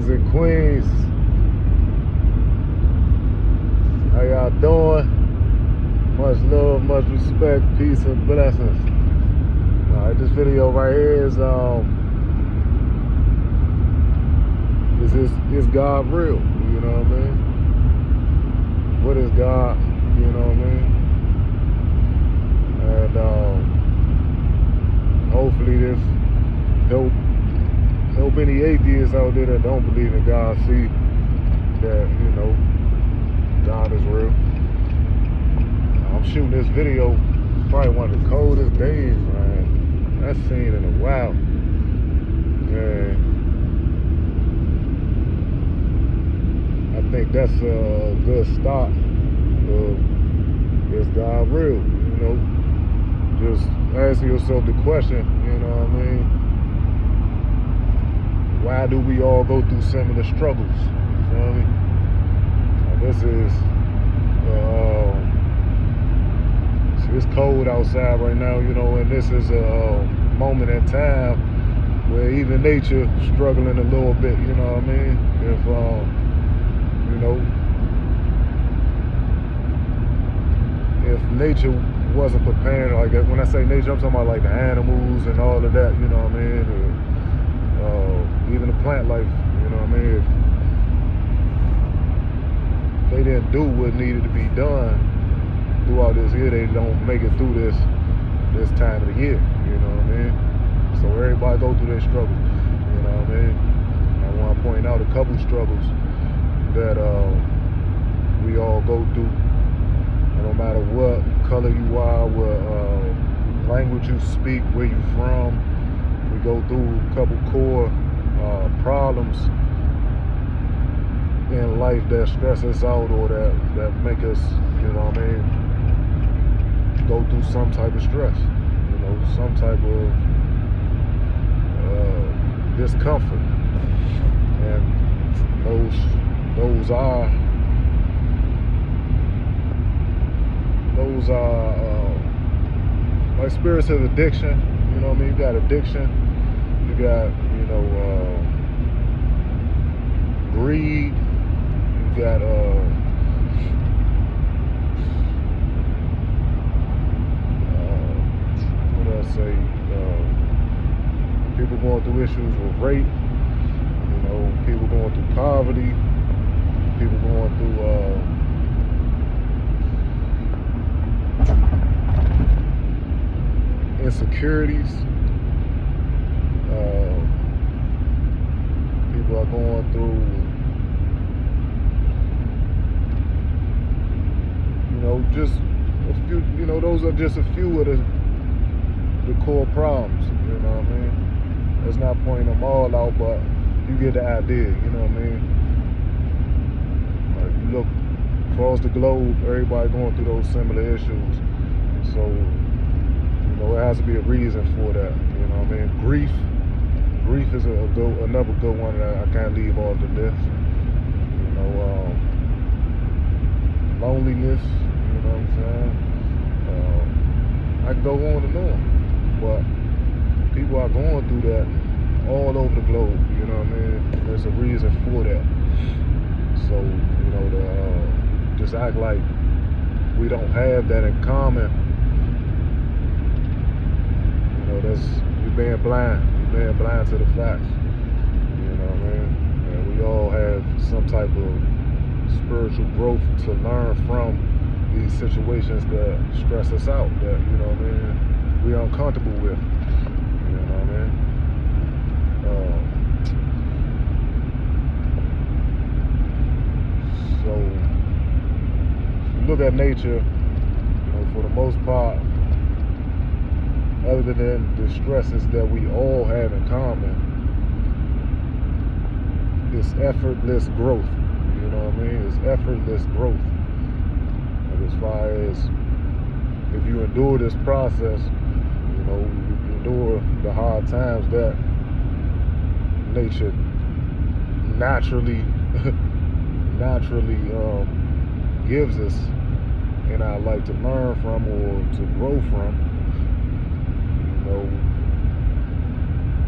kings and queens. How y'all doing? Much love, much respect, peace and blessings. Alright, this video right here is God real? You know what I mean? What is God? You know what I mean? And hopefully this help any atheists out there that don't believe in God see that, you know, God is real. I'm shooting this video probably one of the coldest days, man. I've seen in a while. And I think that's a good start of is God real? You know, just asking yourself the question, you know what I mean? Why do we all go through similar struggles? You feel me? Now this is it's cold outside right now, you know, and this is a moment in time where even nature struggling a little bit, you know what I mean? If you know, if nature wasn't preparing, like when I say nature, I'm talking about like the animals and all of that, you know what I mean? Even the plant life, you know what I mean? If they didn't do what needed to be done throughout this year, they don't make it through this time of the year, you know what I mean? So everybody go through their struggle, you know what I mean? And I want to point out a couple struggles that we all go through. No matter what color you are, what language you speak, where you from, we go through a couple core problems in life that stress us out or that make us, you know what I mean, go through some type of stress, you know, some type of discomfort. And those are like spirits of addiction, you know what I mean? You got addiction, you got, you know, greed, you got what do I say? People going through issues with rape, you know, people going through poverty, people going through insecurities. People are going through, you know, just a few, you know, those are just a few of the core problems, you know what I mean? Let's not point them all out, but you get the idea, you know what I mean? Like, you look across the globe, everybody going through those similar issues. So, you know, it has to be a reason for that, you know what I mean? Grief is another good one that I can't leave off the list. You know, loneliness, you know what I'm saying? I can go on and on, but people are going through that all over the globe, you know what I mean? There's a reason for that. So, you know, just act like we don't have that in common. You know, you're being blind to the facts, you know what I mean? And we all have some type of spiritual growth to learn from these situations that stress us out, that, you know what I mean, we're uncomfortable with, you know what I mean? So, if you look at nature, you know, for the most part, other than the stresses that we all have in common, it's effortless growth. You know what I mean? It's effortless growth. Like, as far as if you endure this process, you know, you endure the hard times that nature naturally gives us in our life to learn from or to grow from. You know,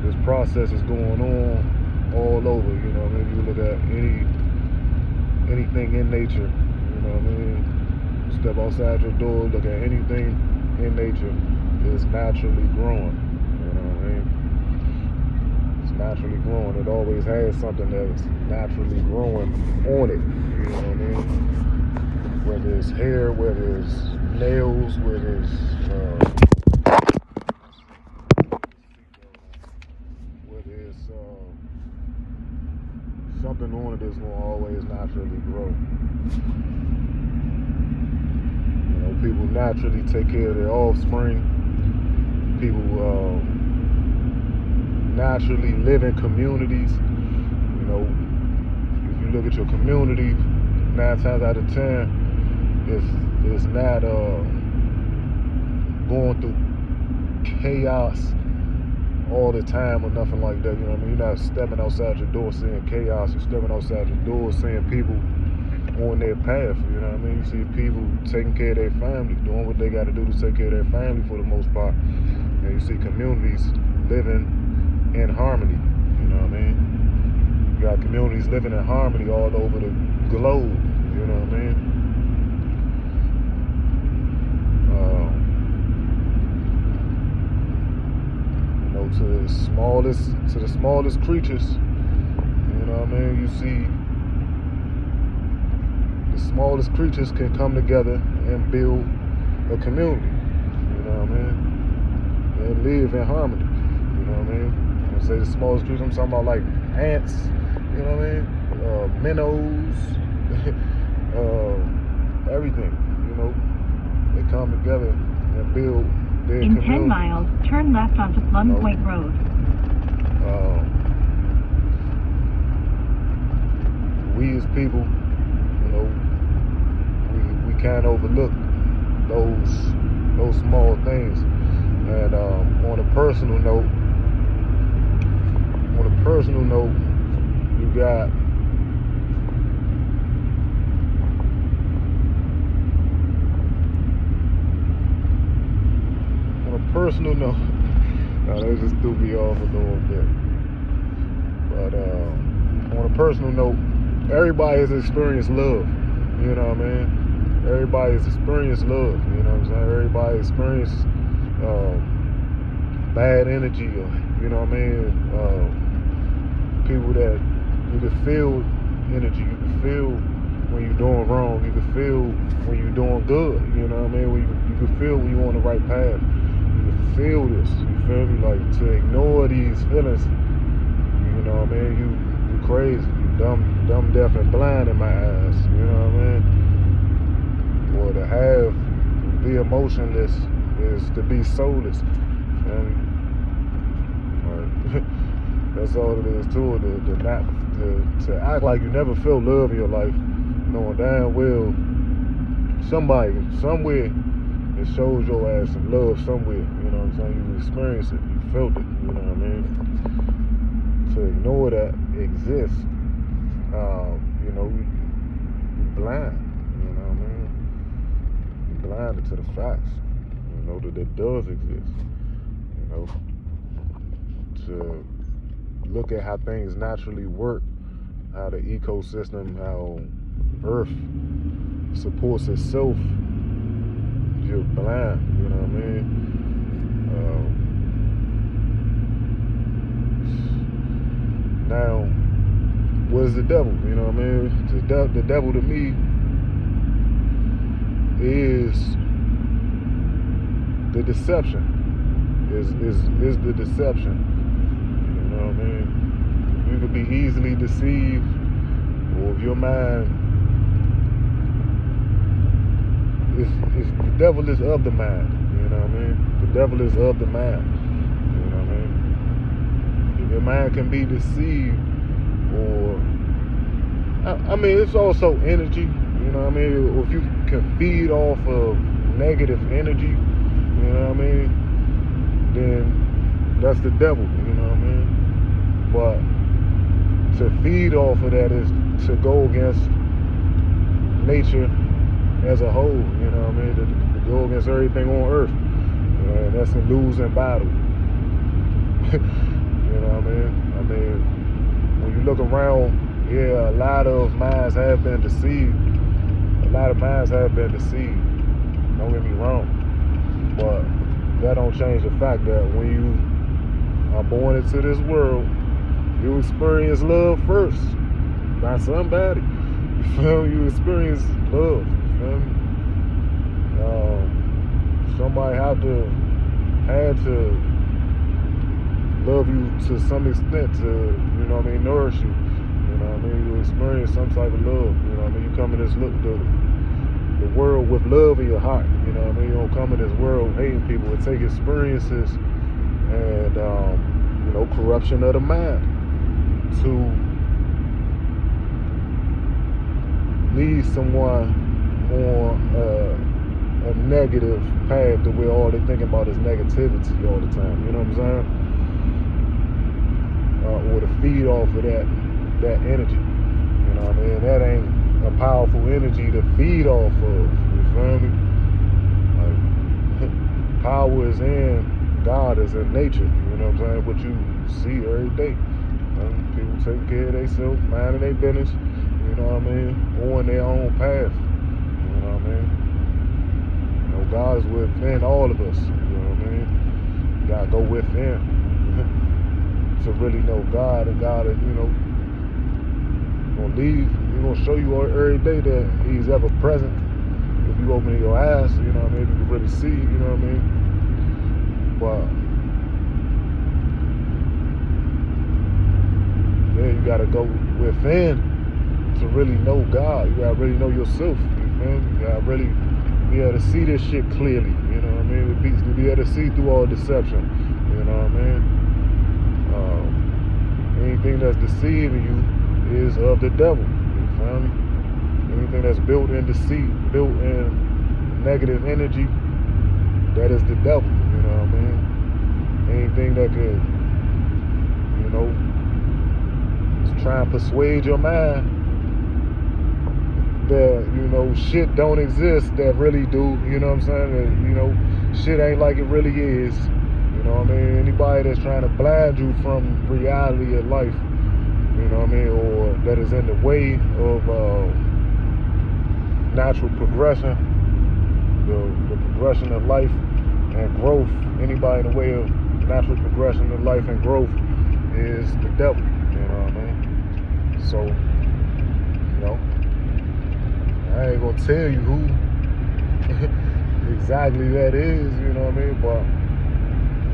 this process is going on all over. You know what I mean? You look at anything in nature. You know what I mean? Step outside your door, look at anything in nature is naturally growing. You know what I mean? It's naturally growing. It always has something that's naturally growing on it. You know what I mean? Whether it's hair, whether it's nails, whether it's something on it is going to always naturally grow. You know, people naturally take care of their offspring. People naturally live in communities. You know, if you look at your community, 9 times out of 10, it's not going through chaos all the time or nothing like that. You know what I mean? You're not stepping outside your door seeing chaos. You're stepping outside your door seeing people on their path. You know what I mean? You see people taking care of their family, doing what they got to do to take care of their family for the most part. And you see communities living in harmony. You know what I mean? You got communities living in harmony all over the globe. You know what I mean? To the smallest creatures, you know what I mean? You see the smallest creatures can come together and build a community, you know what I mean? And live in harmony, you know what I mean? When I say the smallest creatures, I'm talking about like ants, you know what I mean? Minnows, everything, you know? They come together and build their In community. 10 miles, turn left onto Plum Point Road. We as people, you know, we can't overlook those small things. And on a personal note, you got personal note, that just threw me off a little bit. But on a personal note, everybody has experienced love. You know what I mean? Everybody has experienced love. You know what I'm saying? Everybody experienced bad energy, or you know what I mean? People that you can feel energy. You can feel when you're doing wrong. You can feel when you're doing good. You know what I mean? You can feel when you're on the right path. Feel this, you feel me? Like, to ignore these feelings, you know what I mean? You crazy, you dumb, deaf, and blind in my eyes, you know what I mean? Or to be emotionless is to be soulless, and that's all it is to it. To act like you never felt love in your life, knowing damn well somebody, somewhere, it shows your ass some love somewhere, you know what I'm saying? You experienced it, you felt it, you know what I mean? To ignore that exists, you know, you're blind, you know what I mean? You're blinded to the facts, you know, that it does exist, you know? To look at how things naturally work, how the ecosystem, how Earth supports itself, you're blind, you know what I mean? Now, what is the devil? You know what I mean? The devil to me is the deception. Is the deception. You know what I mean? You could be easily deceived, or if your mind, the devil is of the mind, you know what I mean? The devil is of the mind, you know what I mean? If your mind can be deceived, or, I mean, it's also energy, you know what I mean? If you can feed off of negative energy, you know what I mean? Then that's the devil, you know what I mean? But to feed off of that is to go against nature as a whole, you know what I mean? To go against everything on Earth. And that's a losing battle. You know what I mean? when you look around, yeah, a lot of minds have been deceived. A lot of minds have been deceived. Don't get me wrong. But that don't change the fact that when you are born into this world, you experience love first by somebody. You feel me? You experience love. You feel me? Somebody had to love you to some extent to, you know what I mean, nourish you. You know what I mean? You experience some type of love. You know what I mean? You come in this the world with love in your heart. You know what I mean? You don't come in this world hating people. It take experiences and you know, corruption of the mind to lead someone on a negative path to where all they thinking about is negativity all the time. You know what I'm saying? Or to feed off of that energy. You know what I mean? That ain't a powerful energy to feed off of. You feel me? Like, power is in God, is in nature. You know what I'm saying? What you see every day. People taking care of themselves, minding their business. You know what I mean? On their own path. You know what I mean? You know, God is within all of us. You know what I mean? You gotta go within to really know God, and God is, you know, gonna lead. He's gonna show you every day that He's ever present. If you open your eyes, you know what I mean, you can really see, you know what I mean? But yeah, you gotta go within to really know God. You gotta really know yourself. You feel me? You gotta really be able to see this shit clearly. You know what I mean? To be able to see through all deception. You know what I mean? Anything that's deceiving you is of the devil. You feel me? Anything that's built in deceit, built in negative energy, that is the devil. You know what I mean? Anything that could, you know, try and persuade your mind that, you know, shit don't exist that really do. You know what I'm saying? That, you know, shit ain't like it really is. You know what I mean? Anybody that's trying to blind you from reality of life, you know what I mean, or that is in the way of natural progression, the progression of life and growth. Anybody in the way of natural progression of life and growth is the devil. You know what I mean? So, you know, I ain't gonna tell you who exactly that is. You know what I mean? But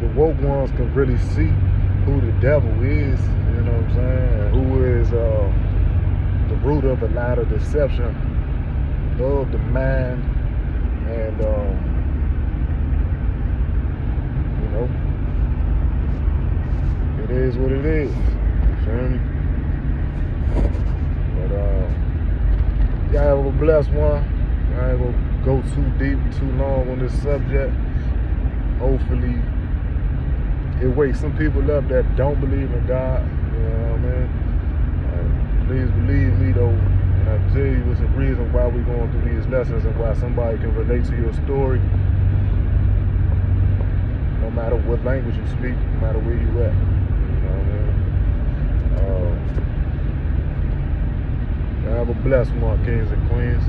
the woke ones can really see who the devil is, you know what I'm saying, and who is the root of a lot of deception of the mind, and you know, it is what it is. You feel me? But y'all have a blessed one. I ain't gonna go too deep, too long on this subject. Hopefully it wakes some people up that don't believe in God. You know what I mean? Please believe me though, and I tell you it's a reason why we're going through these lessons and why somebody can relate to your story, no matter what language you speak, no matter where you at. You know what I mean? Have a blessed one, kings and queens.